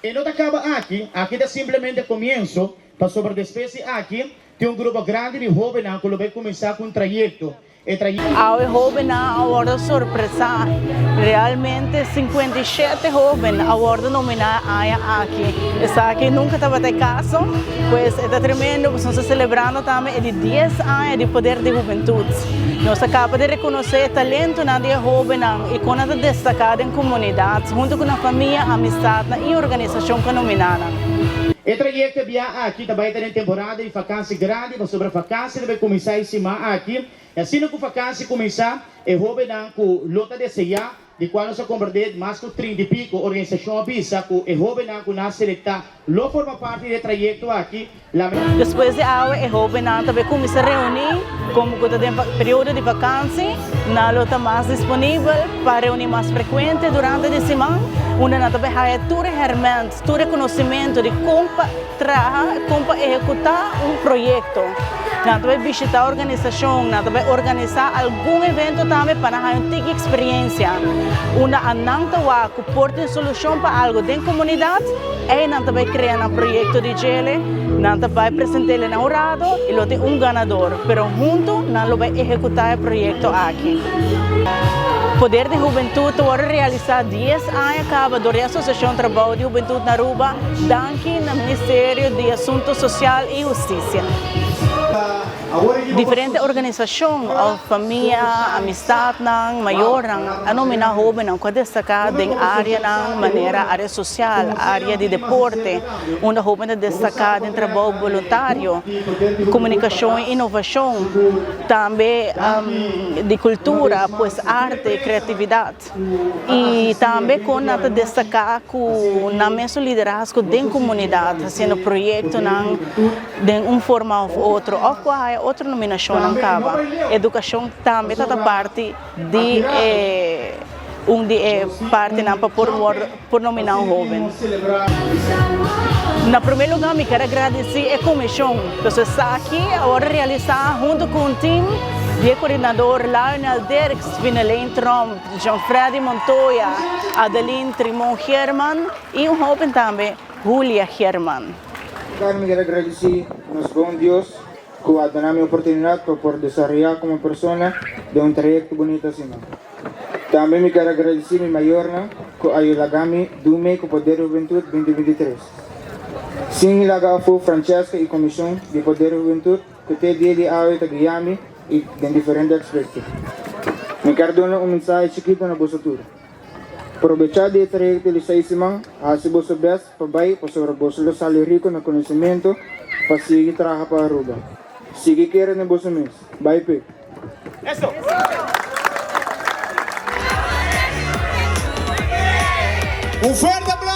E não acaba aqui é simplesmente começo, para sobre despese aqui, tem um grupo grande de jovens que vai começar com um trajeto. Ao jovem na award sorpresa, realmente 57 jovens award nominados aqui. Essa aqui nunca estava de caso, pois é tremendo, estamos celebrando também de 10 anos de poder de juventude. Nós acabamos de reconhecer o talento de jovens e com a destacada em comunidades, junto com a família, a amizade e a organização que nominada. O trajeto que aqui também tem temporada de vacância grande, mas sobre a vacância vai começar em cima aqui. E assim que a vacância começar, é jovem com lota de ceia, de qual nós compreendemos mais de 30 e pico organização avisa que é jovem com nasce seleta, lo forma parte do trajeto aqui. Depois de aula, é jovem também começa a reunir, como o período de vacância, na lota mais disponível para reunir mais frequente durante a semana, onde nós também temos todo herramientas, todo conhecimento de como trabalhar, como executar projeto. Nós também visitar a organização, nós também organizar algum evento também para ter uma experiência. Onde a Nantawa porta solução para algo dentro da comunidade, e nós também criamos um projeto de gele, nós também apresentamos ele na jurado e ele tem ganador. Mas juntos, nós vamos executar o projeto aqui. Poder de Juventude vai realizar 10 anos acaba da Associação de Trabalho de Juventude na Aruba, daqui no Ministério de Assuntos Social e Justiça. Diferentes organizações, família, amizade, maior, a nominar jovens que destacar em área área social, área de deporte, onde jovens destacar em trabalho voluntário, comunicação e inovação, também de cultura, pois arte e criatividade. E também com destacar com na mesmo liderazgo da comunidade, fazendo projetos de uma forma ou outra. Outra nominação não acaba. Educação também está parte de parte por nominar um jovem. Na primeiro lugar, me quero agradecer a comissão. Então, está aqui agora realizar junto com o time de coordenador Lionel Derks, Vinelene Trump, Jean-Freddy Montoya, Adeline Trimon Herman e um jovem também, Julia Herman. Me quero agradecer nosso bom Deus que ha dado a oportunidade para poder desarrollar como persona de um trayecto bonito assim. Também me quero agradecer a minha maior que ajuda a mim com o Poder Juventude 2023. Sim, a Francesca e a Comissão de Poder Juventude que tem dia a guiar-me e em diferentes aspectos. Me quero dar mensagem chiquita na vossa tour. Aproveitar de trayecto de 6 semanas, se você best para baixo, para sobre você sair rico no conhecimento, para seguir trabalhar para Aruba. Sigue querendo você mesmo. Bye, Pe. Eso. Un fuerte aplauso.